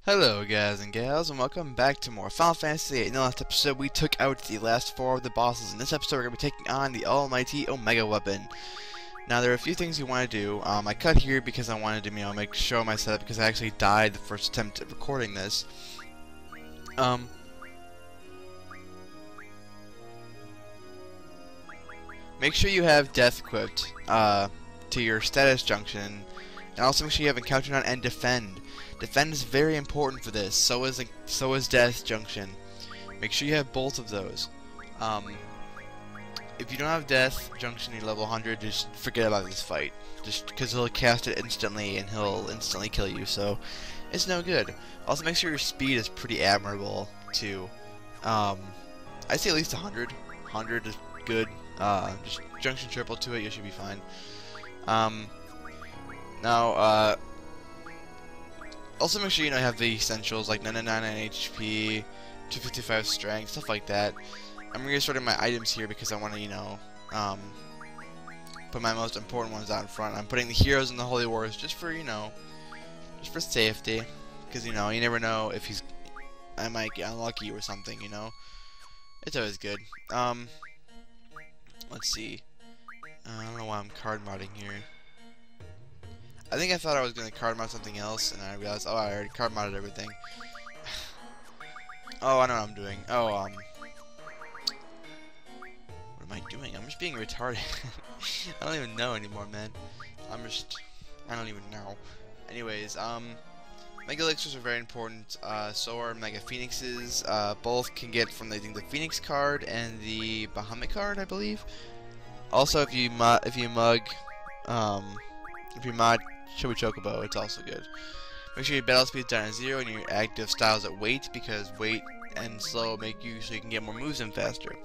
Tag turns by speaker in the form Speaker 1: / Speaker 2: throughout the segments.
Speaker 1: Hello guys and gals, and welcome back to more Final Fantasy VIII. In the last episode, we took out the last 4 of the bosses. In this episode, we're going to be taking on the almighty Omega Weapon. Now, there are a few things you want to do. I cut here because I wanted to, show my setup, because I actually died the first attempt at recording this. Make sure you have Death equipped to your status junction, and also make sure you have Encounter None and Defend. Defend is very important for this. So is Death Junction. Make sure you have both of those. If you don't have Death Junction at level 100, just forget about this fight. Just because he'll cast it instantly and he'll instantly kill you. So it's no good. Also, make sure your speed is pretty admirable too. I say at least 100. 100 is good. Just Junction triple to it, you should be fine. Also make sure you have the essentials like 99 HP, 255 strength, stuff like that. I'm going to sort my items here because I want to, put my most important ones out in front. I'm putting the heroes and the holy wars just for, just for safety. Because, you never know if I might get unlucky or something, It's always good. Let's see. I don't know why I'm card modding here. I think I thought I was going to card mod something else, and I realized, oh, I already card modded everything. Oh, I know what I'm doing. Oh, what am I doing? I'm just being retarded. I don't even know anymore, man. I don't even know. Anyways, Mega Elixirs are very important. So are Mega Phoenixes. Both can get from, I think, the Phoenix card and the Bahamut card, I believe. Also, if you mod Showy Chocobo, it's also good. Make sure your battle speed is down to 0 and your active styles at weight, because weight and slow make you so you can get more moves in faster.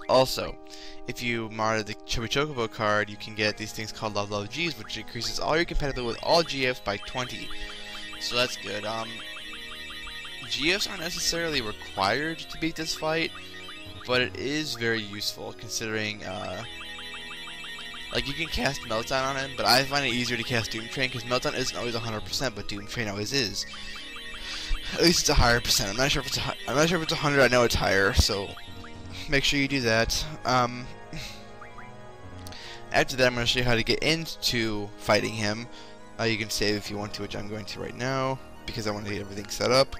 Speaker 1: Also, if you modded the Showy Chocobo card, you can get these things called Love Love Gs, which increases all your compatibility with all GFs by 20. So that's good. GFs aren't necessarily required to beat this fight, but it is very useful considering like, you can cast Meltdown on him, but I find it easier to cast Doomtrain, because Meltdown isn't always 100%, but Doomtrain always is. At least it's a higher percent. I'm not sure if it's 100. I know it's higher, so make sure you do that. After that, I'm going to show you how to get into fighting him. You can save if you want to, which I'm going to right now, because I want to get everything set up.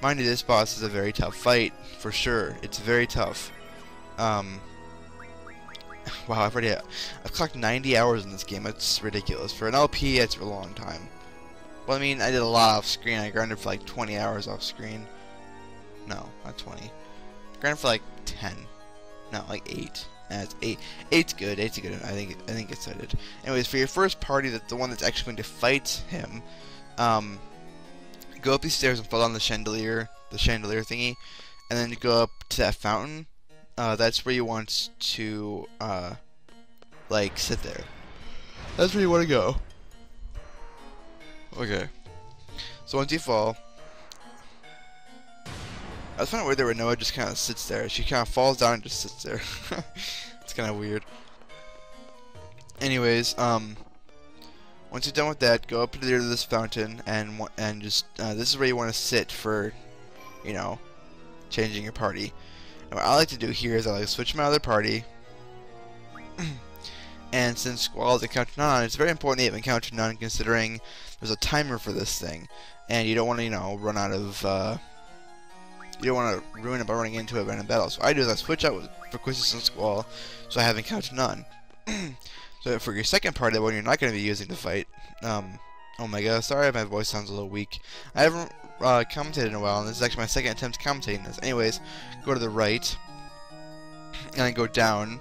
Speaker 1: Mind you, this boss is a very tough fight, for sure. It's very tough. Wow, I've clocked 90 hours in this game. That's ridiculous. For an LP, it's a long time. Well, I mean, I did a lot off screen. I grinded for like 20 hours off screen. No, not 20. I grinded for like 10. No, like 8. Nah, it's 8. 8's good. 8's good. I think it's excited. Anyways, for your first party, that's the one that's actually going to fight him. Go up these stairs and fall down the chandelier thingy, and then you go up to that fountain. That's where you want to, like, sit there. That's where you want to go. Okay. So once you fall, I was finding weird that Rinoa just kind of sits there. She kind of falls down and just sits there. It's kind of weird. Anyways, once you're done with that, go up to this fountain and just, this is where you want to sit for, changing your party. And what I like to do here is I like to switch my other party. And since Squall is Encounter None, it's very important that you have Encounter None, considering there's a timer for this thing. And you don't want to, run out of, you don't want to ruin it by running into a random battle. So what I do is I switch out for Quistis and Squall, so I have Encounter None. So for your second party, the one you're not going to be using to fight, Omega, sorry if my voice sounds a little weak. I haven't commentated in a while, and this is actually my second attempt commentating this. Anyways, go to the right, and then go down.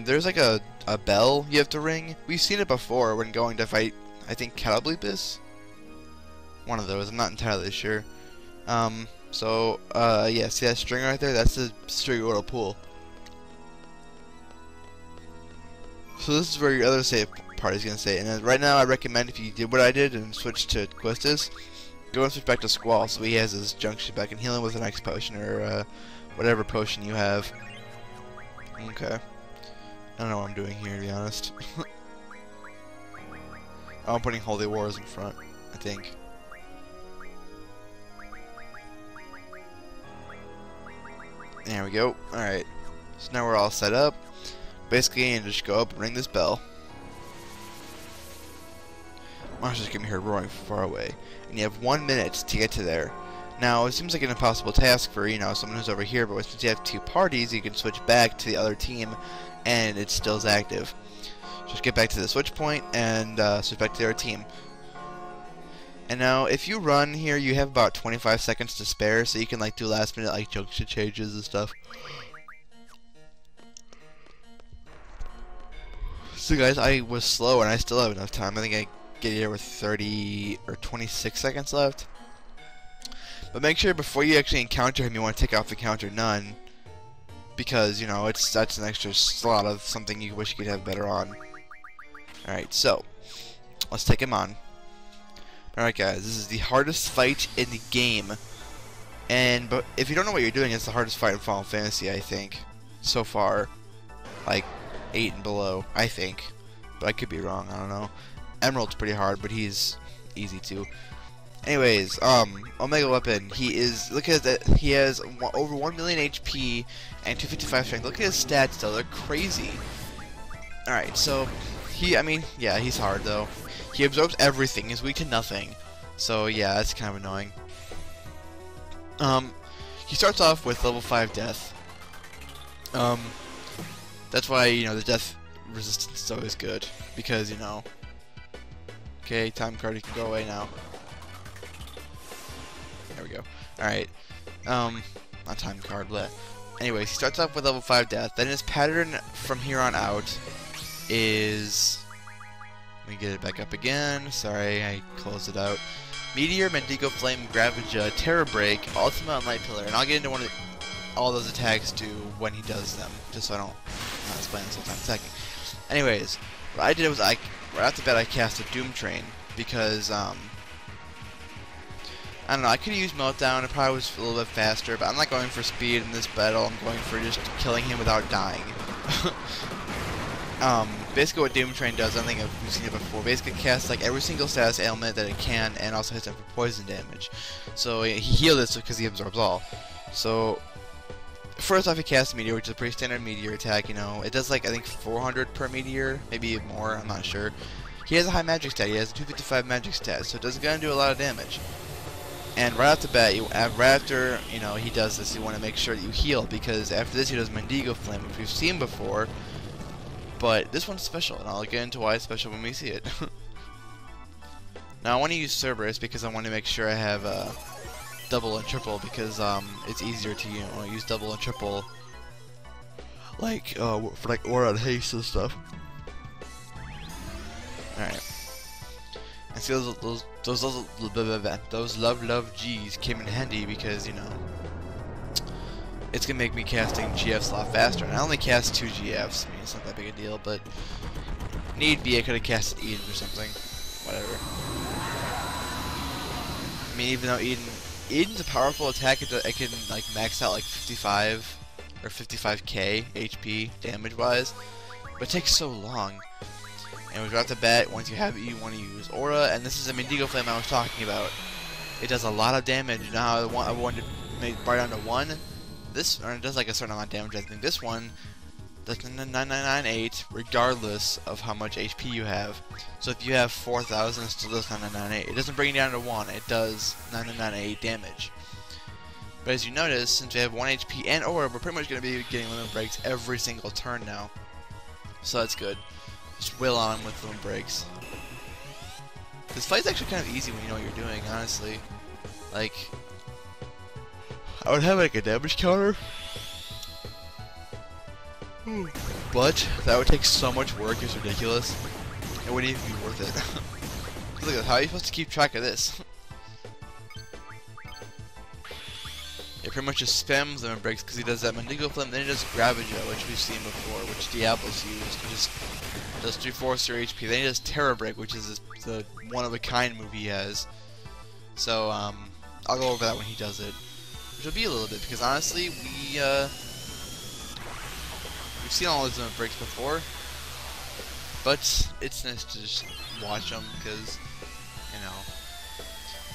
Speaker 1: There's like a bell you have to ring. We've seen it before when going to fight, I think, Catablipus? One of those, I'm not entirely sure. Yeah, see that string right there? That's the string you want to pull. So this is where your other save party is going to stay. And then right now, I recommend if you did what I did and switch to Quistis, go and switch back to Squall, so he has his junction back and heal him with an X potion or whatever potion you have. Okay. I don't know what I'm doing here, to be honest. Oh, I'm putting Holy Wars in front, I think. There we go. Alright. So now we're all set up. Basically, you just go up and ring this bell. Monsters can be heard roaring from far away. And you have 1 minute to get to there. Now, it seems like an impossible task for, you know, someone who's over here, but since you have 2 parties, you can switch back to the other team, and it still is active. Just get back to the switch point, and switch back to the other team. And now, if you run here, you have about 25 seconds to spare, so you can, like, do last minute, like, junction changes and stuff. So, guys, I was slow, and I still have enough time. I think I get here with 30 or 26 seconds left. But make sure before you actually encounter him, you want to take off the counter none, because you know that's an extra slot of something you wish you could have better on. All right, so let's take him on. All right, guys, this is the hardest fight in the game, but if you don't know what you're doing, it's the hardest fight in Final Fantasy, I think, so far, like 8 and below, I think, but I could be wrong. I don't know. Emerald's pretty hard, but he's easy too. Anyways, Omega Weapon, look at that, he has over 1 million HP and 255 strength. Look at his stats though, they're crazy. Alright, so, yeah, he's hard though. He absorbs everything, he's weak to nothing. So yeah, that's kind of annoying. He starts off with level 5 death. That's why, you know, the death resistance is always good, because, you know. Okay, time card, you can go away now. There we go. Alright. Not time card, but anyways, he starts off with level 5 death. Then his pattern from here on out is... Let me get it back up again. Sorry, I closed it out. Meteor, Mendigo Flame, Gravija, Terra Break, Ultima, and Light Pillar. And I'll get into all those attacks do when he does them, just so I don't not explain this whole time second. Anyways, what I did was right off the bat I cast a Doomtrain because I don't know, I could have used Meltdown, it probably was a little bit faster, but I'm not going for speed in this battle, I'm going for just killing him without dying. Basically what Doomtrain does, I think we've seen it before, basically casts like every single status ailment that it can, and also hits him for poison damage. So he healed this because he absorbs all. So first off he casts Meteor, which is a pretty standard Meteor attack, you know. It does like, I think 400 per Meteor, maybe more, I'm not sure. He has a high magic stat, he has a 255 magic stat, so it doesn't gonna do a lot of damage. And right off the bat, right after, you know, he does this, you want to make sure that you heal, because after this he does Mendigo Flame, which we've seen before, but this one's special, and I'll get into why it's special when we see it. Now I want to use Cerberus because I want to make sure I have double and triple, because it's easier to, you know, use double and triple, like for like aura and haste and stuff. All right. And see those love G's came in handy because, you know, it's gonna make me casting GFs a lot faster. And I only cast 2 GFs. I mean, it's not that big a deal, but need be I could have casted Eden or something. Whatever. I mean, even though Eden's a powerful attack, it can like max out like 55 or 55k HP damage wise, but it takes so long. And right off the bat, once you have it, you want to use Aura, and this is a Mendigo Flame I was talking about. It does a lot of damage. Now I wanted to make it right down to 1. This, or it does like a certain amount of damage, I think. This one does 9998 regardless of how much HP you have. So if you have 4,000, it still does 9998. It doesn't bring it down to 1, it does 9998 damage. But as you notice, since we have 1 HP and Aura, we're pretty much going to be getting limit breaks every single turn now. So that's good. Just will on with limit breaks. This fight's actually kind of easy when you know what you're doing, honestly. Like, I would have like a damage counter, but that would take so much work, it's ridiculous. It wouldn't even be worth it. Look at how are you supposed to keep track of this? It pretty much just spams limit breaks because he does that Mendigo Flame, then he does Gravija, which we've seen before, which Diablo's used. He just does 3/4 your HP. Then he does Terra Break, which is the one-of-a-kind move he has. So, I'll go over that when he does it. Which will be a little bit, because honestly, we've seen all his limit breaks before. But it's nice to just watch them, because, you know,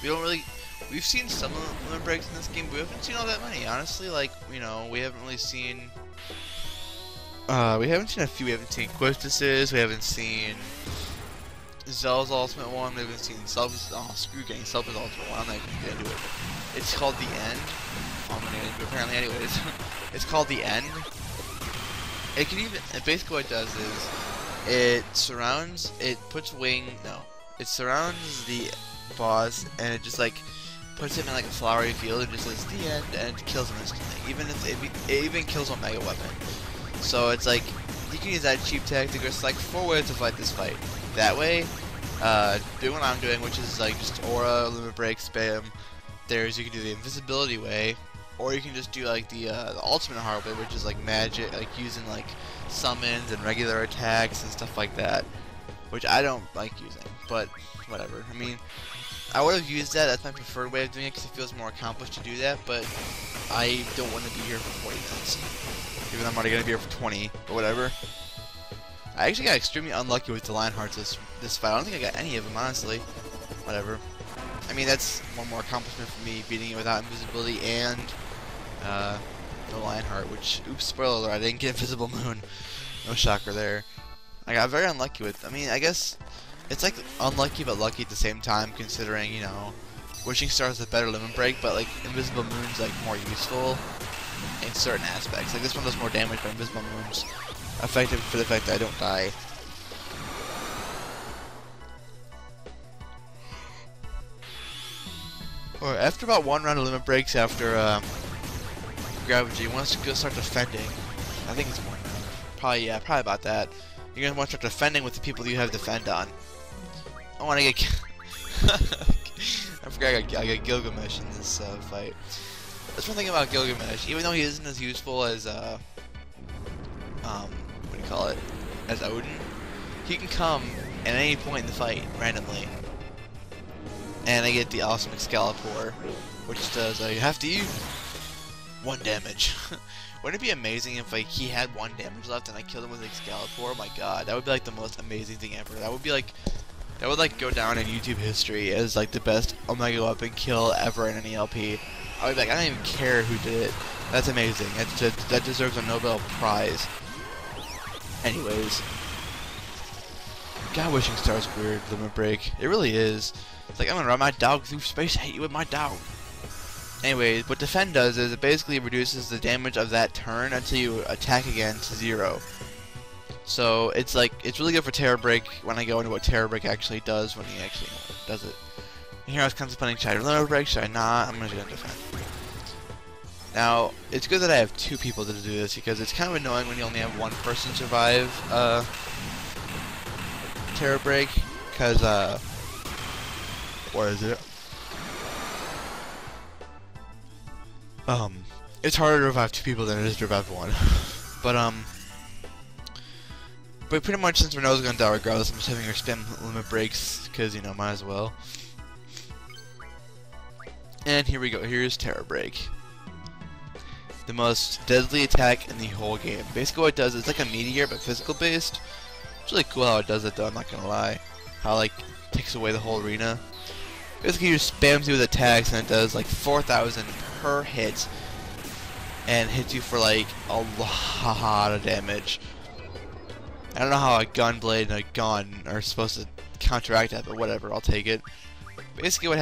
Speaker 1: we don't really... we've seen some limit breaks in this game, but we haven't seen all that many, honestly. Like, you know, we haven't really seen... we haven't seen a few. We haven't seen Quistis's, we haven't seen Zell's Ultimate one, we haven't seen Selva's... Oh, screw getting Selva's Ultimate one, I'm not even gonna do it. It's called The End. I'm gonna get into it apparently anyways. It's called The End. It can even... Basically what it does is... It surrounds... It puts it surrounds the boss, and it just like puts him in like a flowery field and just says the end, and it kills him instantly. Even if it even kills a mega weapon. So it's like you can use that cheap tactic. There's like 4 ways to fight this fight. That way, doing what I'm doing, which is like just aura, limit break, spam. You can do the invisibility way, or you can just do like the ultimate hard way, which is like magic, like using like summons and regular attacks and stuff like that. Which I don't like using, but whatever. I mean, I would have used that. That's my preferred way of doing it because it feels more accomplished to do that. But I don't want to be here for 40 minutes, even though I'm already gonna be here for 20. But whatever. I actually got extremely unlucky with the Lionhearts this fight. I don't think I got any of them, honestly. Whatever. I mean, that's one more accomplishment for me, beating it without invisibility and the Lionheart. Which, oops, spoiler alert, I didn't get Invisible Moon. No shocker there. I got very unlucky with, I mean, I guess it's like unlucky but lucky at the same time, considering, you know, Wishing Star is a better limit break, but like Invisible Moon's like more useful in certain aspects. Like this one does more damage, but Invisible Moon's effective for the fact that I don't die. Or after about 1 round of limit breaks after Gravija wants to go start defending. I think it's 1 round. Probably about that. You're gonna want to start defending with the people you have defend on. I want to get. I forgot I got Gilgamesh in this fight. That's one thing about Gilgamesh. Even though he isn't as useful as what do you call it? As Odin, he can come at any point in the fight randomly. And I get the awesome Excalibur, which does you have to use 1 damage. Wouldn't it be amazing if like he had 1 damage left and I killed him with Excalibur? Oh my god, that would be like the most amazing thing ever. That would be like, that would like go down in YouTube history as like the best Omega weapon kill ever in any LP. I would be like, I don't even care who did it. That's amazing. That deserves a Nobel Prize. Anyways, God, Wishing Star's weird limit break. It really is. It's like I'm gonna run my dog through space. I hate you with my dog. Anyways, what defend does is it basically reduces the damage of that turn until you attack again to 0. So it's like, it's really good for Terra Break when I go into what Terra Break actually does when he actually does it. And here I was contemplating, should I limit break, should I not? I'm just gonna defend. Now, it's good that I have 2 people to do this because it's kind of annoying when you only have 1 person survive Terra Break, because what is it? It's harder to revive 2 people than it is to revive 1. But pretty much since Rinoa's gonna die regardless, I'm just having her spam limit breaks, because, you know, might as well. And here we go, here's Terra Break. The most deadly attack in the whole game. Basically what it does is like a Meteor, but physical based. It's really cool how it does it though, I'm not gonna lie. How like, takes away the whole arena. Basically, you just spams you with attacks, and it does like 4,000 per hit, and hits you for like a lot of damage. I don't know how a gun blade and a gun are supposed to counteract that, but whatever, I'll take it. Basically, even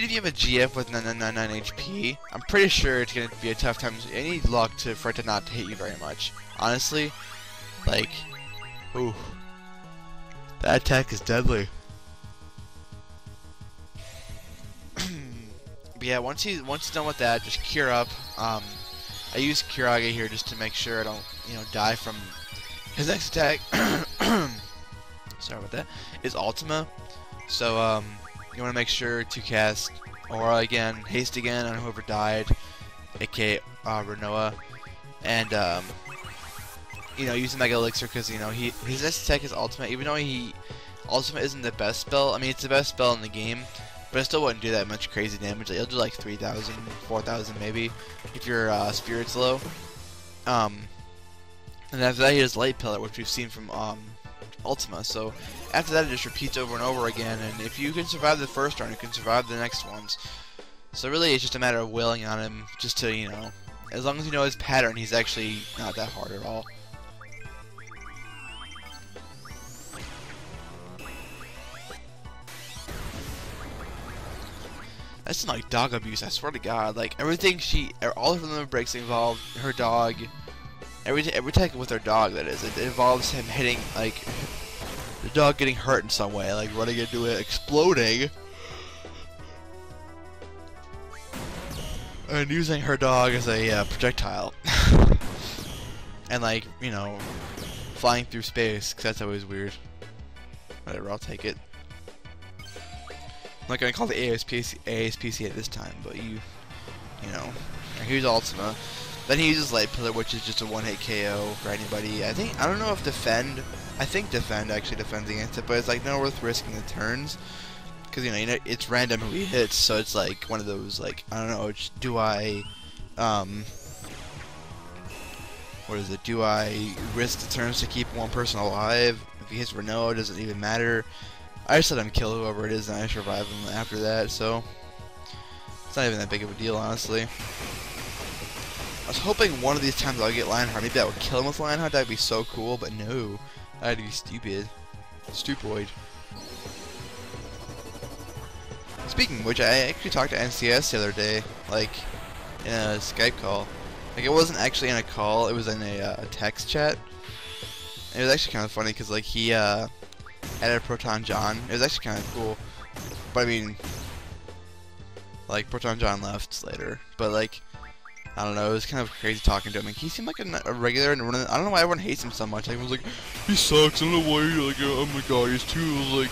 Speaker 1: if you have a GF with 999 HP, I'm pretty sure it's gonna be a tough time. You need luck for it to not hit you very much. Honestly, like, ooh, that attack is deadly. But yeah, once he's done with that, just cure up. I use Kurage here just to make sure I don't, you know, die from his next attack. Sorry about that. Is Ultima. So you want to make sure to cast Aura again, Haste again on whoever died, aka Rinoa, and you know, use the Mega Elixir because, you know, his next attack is Ultima. Even though Ultima isn't the best spell, I mean it's the best spell in the game. But I still wouldn't do that much crazy damage. Like, it'll do like 3,000, 4,000 maybe, if your spirit's low. And after that he has Light Pillar, which we've seen from Ultima. So after that, it just repeats over and over again. And if you can survive the first run, you can survive the next ones. So really, it's just a matter of willing on him, just to, you know, as long as you know his pattern, he's actually not that hard at all. That's not like dog abuse, I swear to God. Like, everything all of the breaks involve her dog. Every attack with her dog, that is. It involves him hitting, like, the dog getting hurt in some way, like running into it, exploding, and using her dog as a projectile. And, like, you know, flying through space, because that's always weird. Whatever, I'll take it. I'm not gonna call the ASPC at this time, but you know. Here's Ultima. Then he uses Light Pillar, which is just a one-hit KO for anybody. I don't know if Defend. I think Defend actually defends against it, but it's like not worth risking the turns, because you know it's random who he hits, so it's like one of those, like, I don't know. Do I what is it? Do I risk the turns to keep one person alive? If he hits Rinoa, it doesn't even matter. I just let him kill whoever it is, and I survive him after that, so it's not even that big of a deal, honestly. I was hoping one of these times I'll get Lionheart. Maybe I would kill him with Lionheart. That'd be so cool, but no. That'd be stupid. Stupoid. Speaking of which, I actually talked to NCS the other day, like, in a Skype call. Like, it wasn't actually in a call, it was in a text chat. And it was actually kind of funny, because, like, he, added Proton John. It was actually kind of cool, but I mean, like, Proton John left later, but like, I don't know, it was kind of crazy talking to him. Like, he seemed like a regular, and I don't know why everyone hates him so much. Like, everyone's like, he sucks, I don't know why, like, oh my god, he's too, like,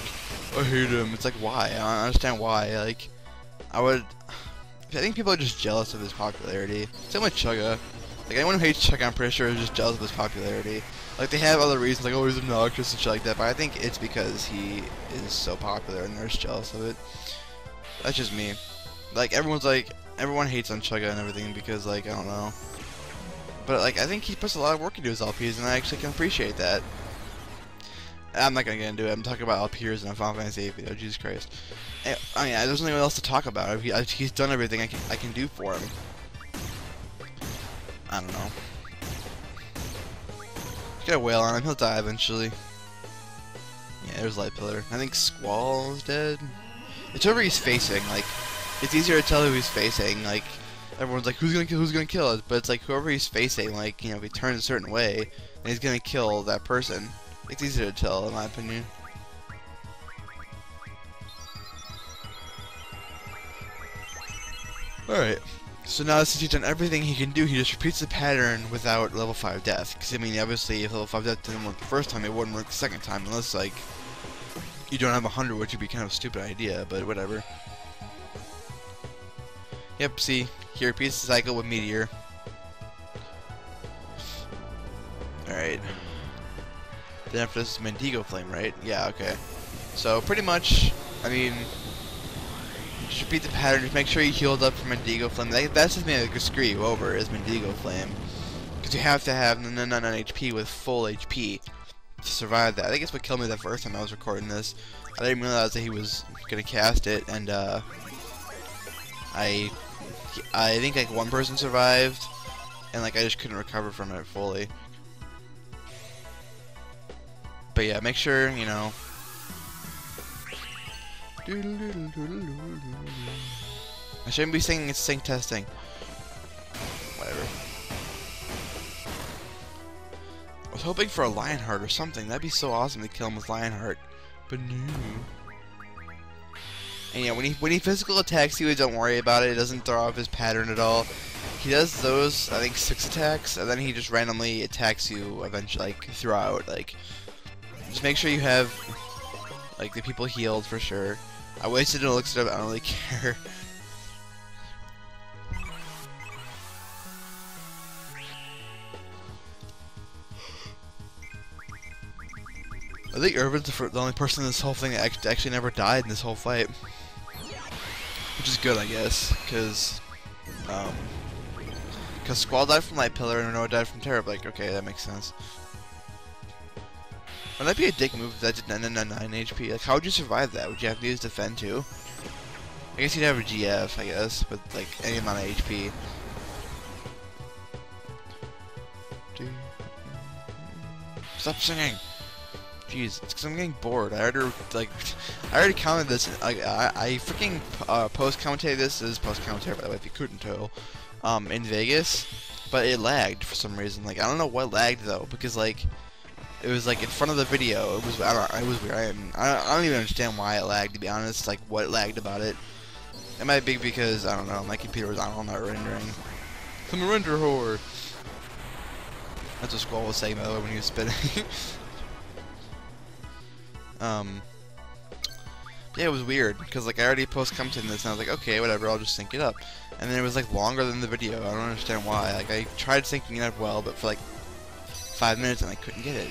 Speaker 1: I hate him. It's like, why? I don't understand why. Like, I think people are just jealous of his popularity. Same with Chugga. Like, anyone who hates Chugga, I'm pretty sure, is just jealous of his popularity. Like, they have other reasons, like, oh, he's obnoxious and shit like that, but I think it's because he is so popular and they're just jealous of it. That's just me. Like, everyone hates on Chugga and everything because, like, I don't know. But, like, I think he puts a lot of work into his LPs, and I actually can appreciate that. I'm not gonna get into it. I'm talking about LPs in a Final Fantasy VIII video, Jesus Christ. I mean, there's nothing else to talk about. He's done everything I can do for him. I don't know. Get a whale on him, he'll die eventually. Yeah, there's Light Pillar. I think Squall is dead. It's whoever he's facing, like, it's easier to tell who he's facing, like, everyone's like, who's gonna kill us? But it's like, whoever he's facing, like, you know, if he turns a certain way, then he's gonna kill that person. It's easier to tell, in my opinion. Alright. So now since he's done everything he can do, he just repeats the pattern without level 5 death. Because, I mean, obviously, if level 5 death didn't work the first time, it wouldn't work the second time. Unless, like, you don't have 100, which would be kind of a stupid idea, but whatever. Yep, see, he repeats the cycle with Meteor. Alright. Then after this is Mendigo Flame, right? Yeah, okay. So, pretty much, I mean, just repeat the pattern, just make sure you healed up from Mendigo Flame. That's just me that could screw you over, is Mendigo Flame. Because you have to have 99 HP with full HP to survive that. I think it's what killed me the first time I was recording this. I didn't realize that he was going to cast it, and I think like one person survived, and like I just couldn't recover from it fully. But yeah, make sure, you know. I shouldn't be singing, it's sync testing. Whatever. I was hoping for a Lionheart or something. That'd be so awesome to kill him with Lionheart. But no. And yeah, when he physical attacks you, don't worry about it. It doesn't throw off his pattern at all. He does those, I think, 6 attacks, and then he just randomly attacks you eventually, like, throughout. Like, just make sure you have, like, the people healed for sure. I wasted an elixir, but I don't really care. I think Irvin's the only person in this whole thing that actually never died in this whole fight. Which is good, I guess, because Squall died from Light Pillar and Rinoa died from Terra Break. Okay, that makes sense. Would that be a dick move if that did 999 HP? Like, how would you survive that? Would you have to use defend too? I guess you'd have a GF, I guess, with like any amount of HP. Stop singing! Jeez, it's 'cause I'm getting bored. I already commented this. I freaking post-commentated this. This is post-commentary, by the way, if you couldn't tell. In Vegas, but it lagged for some reason. Like, I don't know what lagged though, because like it was like in front of the video. It was it was weird. I don't even understand why it lagged, to be honest. Like what lagged about it. It might be because I don't know. My computer was on not rendering. I'm a render whore. That's what Squall was saying by the way when he was spitting. Yeah, it was weird because like I already post-commented this and I was like, okay, whatever, I'll just sync it up. And then it was like longer than the video. I don't understand why. Like I tried syncing it up well, but for like 5 minutes and I couldn't get it.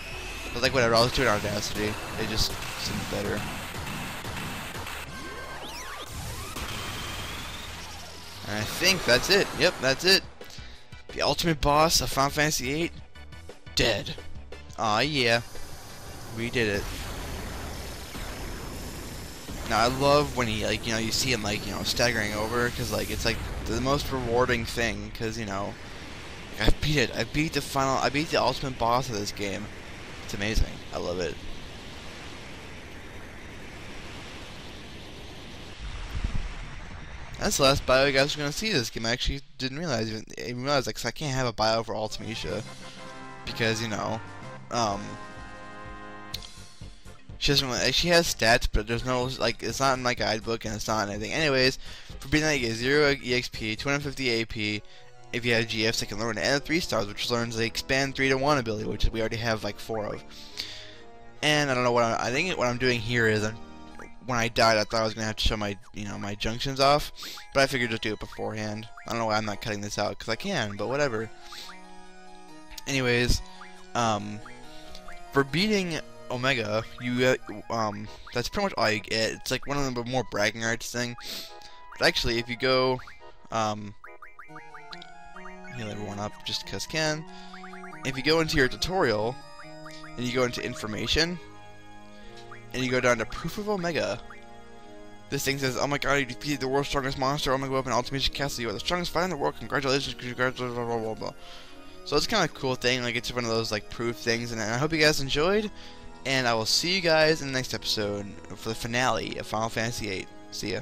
Speaker 1: But like whatever, I'll just do it on Audacity. It just seems better. And I think that's it. Yep, that's it. The ultimate boss of Final Fantasy VIII, dead. Aw, yeah. We did it. Now I love when he, like, you know, you see him, like, you know, staggering over, because, like, it's, like, the most rewarding thing, because, you know, I beat it. I beat the ultimate boss of this game. It's amazing. I love it. That's the last bio you guys are going to see this game. I actually didn't realize, like, 'cause I can't have a bio for Ultimecia, because, you know, she doesn't really, like, she has stats, but there's no, like, it's not in my guidebook and it's not anything. Anyways, for beating that, you get 0 EXP, 250 AP, if you have GFs that can learn, and 3 stars, which learns the expand 3 to 1 ability, which we already have like 4 of. And I don't know what I think what I'm doing here is when I died, I thought I was gonna have to show my, you know, my junctions off, but I figured just do it beforehand. I don't know why I'm not cutting this out because I can, but whatever. Anyways, for beating Omega, you that's pretty much all you get. It's like one of the more bragging rights thing. But actually, if you go, heal everyone up just because can. If you go into your tutorial and you go into information and you go down to proof of Omega, this thing says, "Oh my God, you defeated the world's strongest monster, Omega Weapon, Ultimate Castle. You are the strongest fighter in the world. Congratulations, congratulations, blah blah blah blah." So it's kind of a cool thing. Like it's one of those like proof things, and I hope you guys enjoyed. And I will see you guys in the next episode for the finale of Final Fantasy VIII. See ya.